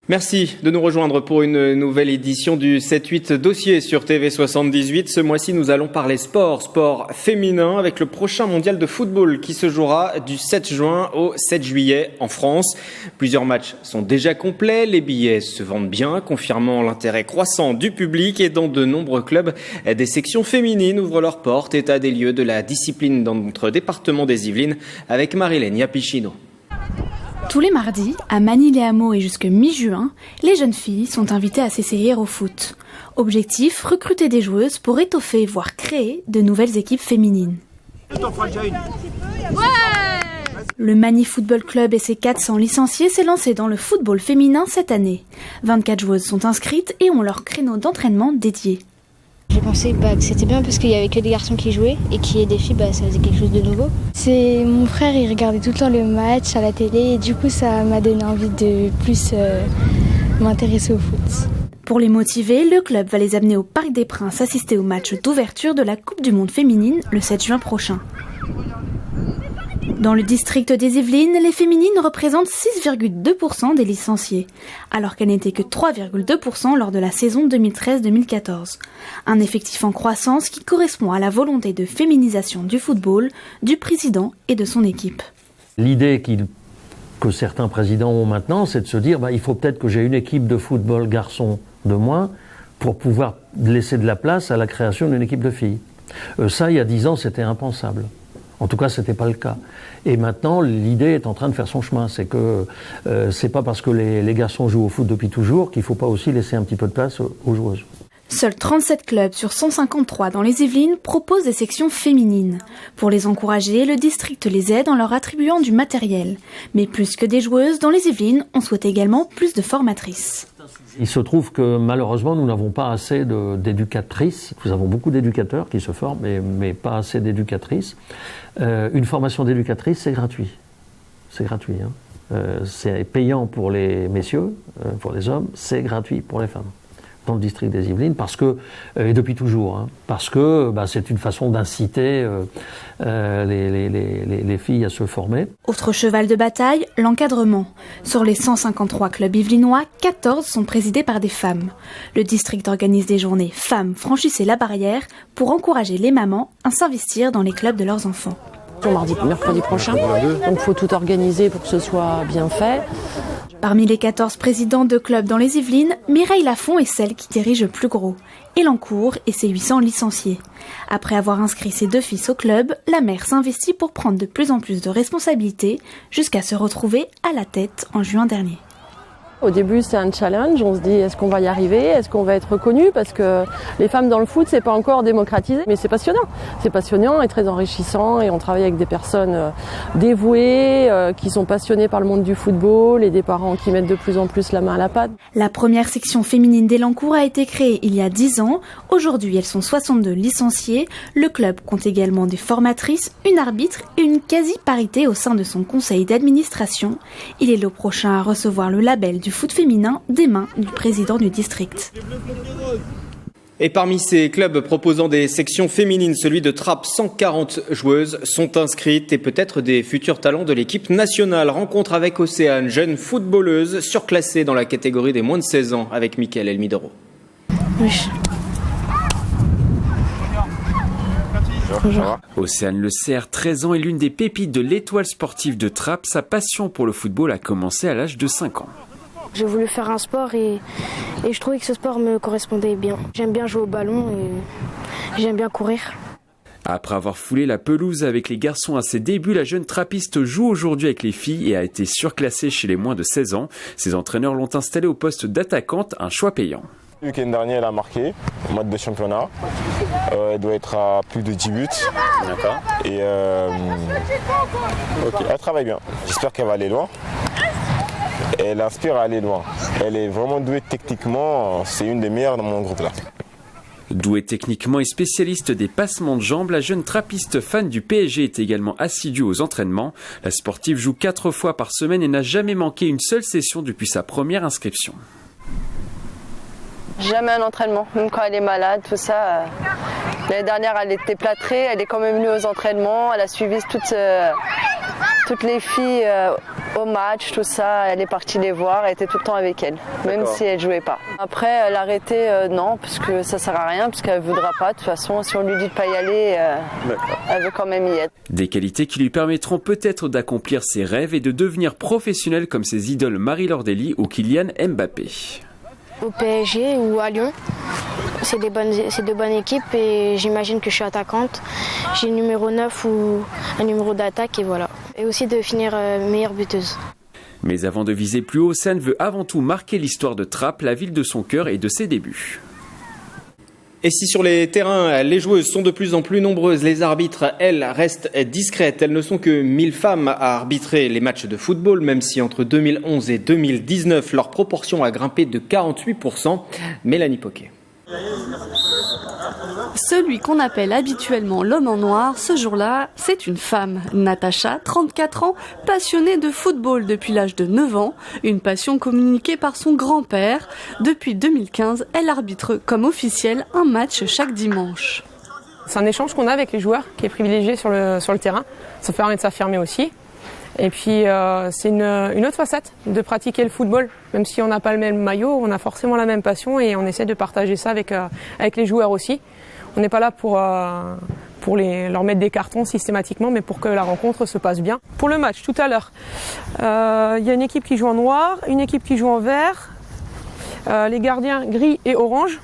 Merci de nous rejoindre pour une nouvelle édition du 7-8 dossier sur TV78. Ce mois-ci, nous allons parler sport féminin avec le prochain mondial de football qui se jouera du 7 juin au 7 juillet en France. Plusieurs matchs sont déjà complets, les billets se vendent bien, confirmant l'intérêt croissant du public et dans de nombreux clubs, des sections féminines ouvrent leurs portes. État des lieux de la discipline dans notre département des Yvelines avec Marilène Yapichino. Tous les mardis, à Manille-les-Hameaux et jusque mi-juin, les jeunes filles sont invitées à s'essayer au foot. Objectif, recruter des joueuses pour étoffer, voire créer de nouvelles équipes féminines. Le Manille Football Club et ses 400 licenciés s'est lancé dans le football féminin cette année. 24 joueuses sont inscrites et ont leur créneau d'entraînement dédié. J'ai pensé que c'était bien parce qu'il y avait que des garçons qui jouaient et qu'il y ait des filles, ça faisait quelque chose de nouveau. C'est mon frère, il regardait tout le temps le match à la télé et du coup ça m'a donné envie de plus m'intéresser au foot. Pour les motiver, le club va les amener au Parc des Princes assister au match d'ouverture de la Coupe du Monde féminine le 7 juin prochain. Dans le district des Yvelines, les féminines représentent 6,2% des licenciés, alors qu'elles n'étaient que 3,2% lors de la saison 2013-2014. Un effectif en croissance qui correspond à la volonté de féminisation du football, du président et de son équipe. L'idée que certains présidents ont maintenant, c'est de se dire il faut peut-être que j'ai une équipe de football garçons de moins pour pouvoir laisser de la place à la création d'une équipe de filles. Ça, il y a 10 ans, c'était impensable. En tout cas, c'était pas le cas. Et maintenant, l'idée est en train de faire son chemin. C'est que c'est pas parce que les garçons jouent au foot depuis toujours qu'il faut pas aussi laisser un petit peu de place aux joueuses. Seuls 37 clubs sur 153 dans les Yvelines proposent des sections féminines. Pour les encourager, le district les aide en leur attribuant du matériel. Mais plus que des joueuses, dans les Yvelines, on souhaite également plus de formatrices. Il se trouve que malheureusement, nous n'avons pas assez d'éducatrices. Nous avons beaucoup d'éducateurs qui se forment, mais pas assez d'éducatrices. Une formation d'éducatrice, c'est gratuit. C'est gratuit. C'est payant pour les messieurs, pour les hommes, c'est gratuit pour les femmes. Dans le district des Yvelines, parce que, et depuis toujours, parce que c'est une façon d'inciter les filles à se former. Autre cheval de bataille, l'encadrement. Sur les 153 clubs yvelinois, 14 sont présidés par des femmes. Le district organise des journées Femmes franchissez la barrière pour encourager les mamans à s'investir dans les clubs de leurs enfants. Mercredi prochain, donc il faut tout organiser pour que ce soit bien fait. Parmi les 14 présidents de clubs dans les Yvelines, Mireille Lafont est celle qui dirige le plus gros, Elancourt et ses 800 licenciés. Après avoir inscrit ses 2 fils au club, la mère s'investit pour prendre de plus en plus de responsabilités jusqu'à se retrouver à la tête en juin dernier. Au début, c'est un challenge. On se dit, est-ce qu'on va y arriver? Est-ce qu'on va être reconnu? Parce que les femmes dans le foot, c'est pas encore démocratisé. Mais c'est passionnant. C'est passionnant et très enrichissant. Et on travaille avec des personnes dévouées, qui sont passionnées par le monde du football et des parents qui mettent de plus en plus la main à la pâte. La première section féminine d'Elancourt a été créée il y a 10 ans. Aujourd'hui, elles sont 62 licenciées. Le club compte également des formatrices, une arbitre et une quasi-parité au sein de son conseil d'administration. Il est le prochain à recevoir le label du foot féminin des mains du président du district. Et parmi ces clubs proposant des sections féminines, celui de Trappes, 140 joueuses sont inscrites et peut-être des futurs talents de l'équipe nationale. Rencontre avec Océane, jeune footballeuse surclassée dans la catégorie des moins de 16 ans avec Mickaël Elmidoro. Oui. Bonjour. Océane Le Serre, 13 ans, est l'une des pépites de l'Étoile sportive de Trappes. Sa passion pour le football a commencé à l'âge de 5 ans. J'ai voulu faire un sport et je trouvais que ce sport me correspondait bien. J'aime bien jouer au ballon et j'aime bien courir. Après avoir foulé la pelouse avec les garçons à ses débuts, la jeune trappiste joue aujourd'hui avec les filles et a été surclassée chez les moins de 16 ans. Ses entraîneurs l'ont installée au poste d'attaquante, un choix payant. Le week-end dernier, elle a marqué au match de championnat. Elle doit être à plus de 10 buts. D'accord. Et elle travaille bien. J'espère qu'elle va aller loin. Elle aspire à aller loin. Elle est vraiment douée techniquement. C'est une des meilleures dans mon groupe là. Douée techniquement et spécialiste des passements de jambes, la jeune trappiste fan du PSG est également assidue aux entraînements. La sportive joue 4 fois par semaine et n'a jamais manqué une seule session depuis sa première inscription. Jamais un entraînement, même quand elle est malade, tout ça. L'année dernière, elle était plâtrée, elle est quand même venue aux entraînements, elle a suivi toutes les filles au match, tout ça. Elle est partie les voir, elle était tout le temps avec elle, même si elle jouait pas. Après, l'arrêter, non, parce que ça sert à rien, parce qu'elle voudra pas. De toute façon, si on lui dit de pas y aller, elle veut quand même y être. Des qualités qui lui permettront peut-être d'accomplir ses rêves et de devenir professionnelle comme ses idoles Marie-Laure Delis ou Kylian Mbappé. Au PSG ou à Lyon, c'est de bonnes équipes et j'imagine que je suis attaquante. J'ai le numéro 9 ou un numéro d'attaque et voilà. Et aussi de finir meilleure buteuse. Mais avant de viser plus haut, Seine veut avant tout marquer l'histoire de Trappes, la ville de son cœur et de ses débuts. Et si sur les terrains, les joueuses sont de plus en plus nombreuses, les arbitres, elles, restent discrètes. Elles ne sont que 1000 femmes à arbitrer les matchs de football, même si entre 2011 et 2019, leur proportion a grimpé de 48%. Mélanie Poquet. Celui qu'on appelle habituellement l'homme en noir, ce jour-là, c'est une femme. Natacha, 34 ans, passionnée de football depuis l'âge de 9 ans, une passion communiquée par son grand-père. Depuis 2015, elle arbitre comme officielle un match chaque dimanche. C'est un échange qu'on a avec les joueurs qui est privilégié sur le terrain. Ça permet de s'affirmer aussi. Et puis c'est une autre facette de pratiquer le football. Même si on n'a pas le même maillot, on a forcément la même passion et on essaie de partager ça avec les joueurs aussi. On n'est pas là pour leur mettre des cartons systématiquement, mais pour que la rencontre se passe bien. Pour le match, tout à l'heure, il y a une équipe qui joue en noir, une équipe qui joue en vert, les gardiens gris et orange.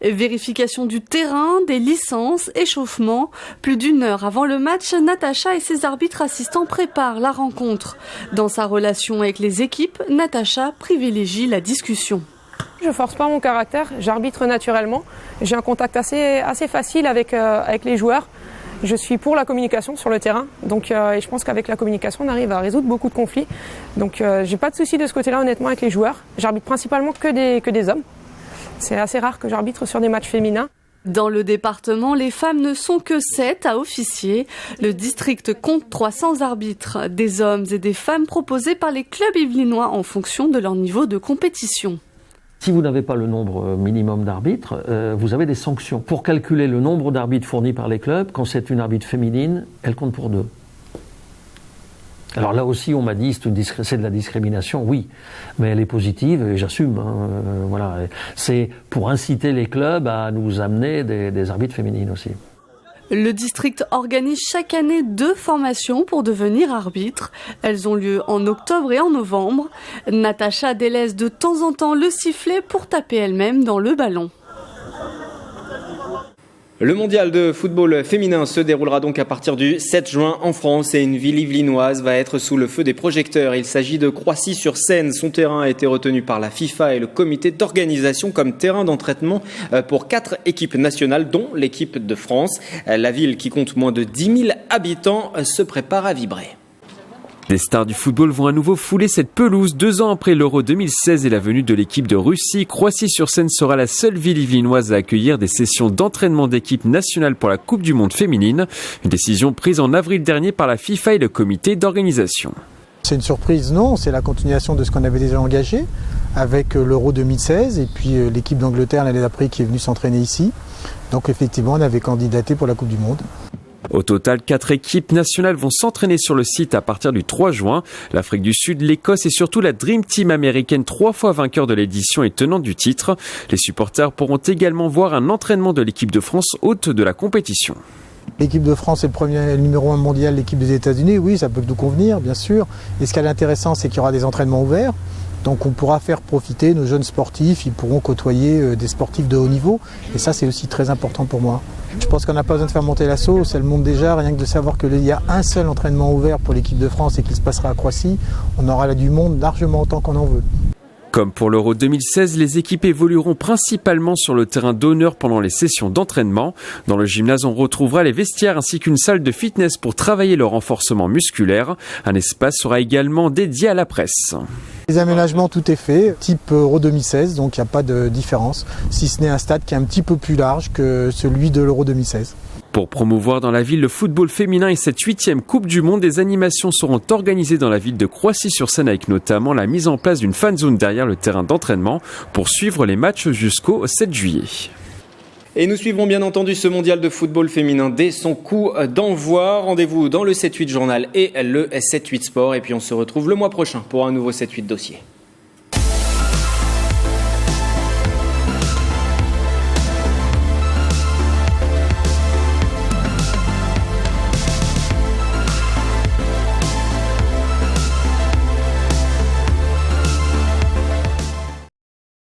Vérification du terrain, des licences, échauffement. Plus d'une heure avant le match, Natacha et ses arbitres assistants préparent la rencontre. Dans sa relation avec les équipes, Natacha privilégie la discussion. Je force pas mon caractère, j'arbitre naturellement. J'ai un contact assez facile avec les joueurs. Je suis pour la communication sur le terrain, donc et je pense qu'avec la communication, on arrive à résoudre beaucoup de conflits. Donc j'ai pas de souci de ce côté-là, honnêtement, avec les joueurs. J'arbitre principalement que des hommes. C'est assez rare que j'arbitre sur des matchs féminins. Dans le département, les femmes ne sont que 7 à officier. Le district compte 300 arbitres, des hommes et des femmes proposés par les clubs yvelinois en fonction de leur niveau de compétition. Si vous n'avez pas le nombre minimum d'arbitres, vous avez des sanctions. Pour calculer le nombre d'arbitres fournis par les clubs, quand c'est une arbitre féminine, elle compte pour 2. Alors là aussi, on m'a dit c'est de la discrimination, oui, mais elle est positive et j'assume. Voilà. C'est pour inciter les clubs à nous amener des arbitres féminines aussi. Le district organise chaque année 2 formations pour devenir arbitre. Elles ont lieu en octobre et en novembre. Natacha délaisse de temps en temps le sifflet pour taper elle-même dans le ballon. Le mondial de football féminin se déroulera donc à partir du 7 juin en France et une ville yvelinoise va être sous le feu des projecteurs. Il s'agit de Croissy-sur-Seine. Son terrain a été retenu par la FIFA et le comité d'organisation comme terrain d'entraînement pour 4 équipes nationales, dont l'équipe de France. La ville, qui compte moins de 10 000 habitants, se prépare à vibrer. Les stars du football vont à nouveau fouler cette pelouse 2 ans après l'Euro 2016 et la venue de l'équipe de Russie. Croissy-sur-Seine sera la seule ville yvelinoise à accueillir des sessions d'entraînement d'équipe nationale pour la Coupe du Monde féminine. Une décision prise en avril dernier par la FIFA et le comité d'organisation. C'est une surprise, non, c'est la continuation de ce qu'on avait déjà engagé avec l'Euro 2016 et puis l'équipe d'Angleterre l'année d'après qui est venue s'entraîner ici. Donc effectivement, on avait candidaté pour la Coupe du Monde. Au total, 4 équipes nationales vont s'entraîner sur le site à partir du 3 juin. L'Afrique du Sud, l'Écosse et surtout la Dream Team américaine, 3 fois vainqueur de l'édition et tenante du titre. Les supporters pourront également voir un entraînement de l'équipe de France, hôte de la compétition. L'équipe de France est le numéro 1 mondial, l'équipe des États-Unis, oui, ça peut nous convenir, bien sûr. Et ce qui est intéressant, c'est qu'il y aura des entraînements ouverts. Donc on pourra faire profiter nos jeunes sportifs, ils pourront côtoyer des sportifs de haut niveau. Et ça, c'est aussi très important pour moi. Je pense qu'on n'a pas besoin de faire monter la sauce, ça le montre déjà, rien que de savoir qu'il y a un seul entraînement ouvert pour l'équipe de France et qu'il se passera à Croissy, on aura là du monde largement autant qu'on en veut. Comme pour l'Euro 2016, les équipes évolueront principalement sur le terrain d'honneur pendant les sessions d'entraînement. Dans le gymnase, on retrouvera les vestiaires ainsi qu'une salle de fitness pour travailler le renforcement musculaire. Un espace sera également dédié à la presse. Les aménagements, tout est fait, type Euro 2016, donc il n'y a pas de différence, si ce n'est un stade qui est un petit peu plus large que celui de l'Euro 2016. Pour promouvoir dans la ville le football féminin et cette 8e Coupe du Monde, des animations seront organisées dans la ville de Croissy-sur-Seine avec notamment la mise en place d'une fan zone derrière le terrain d'entraînement pour suivre les matchs jusqu'au 7 juillet. Et nous suivrons bien entendu ce mondial de football féminin dès son coup d'envoi. Rendez-vous dans le 7-8 journal et le 7-8 sport. Et puis on se retrouve le mois prochain pour un nouveau 7-8 dossier.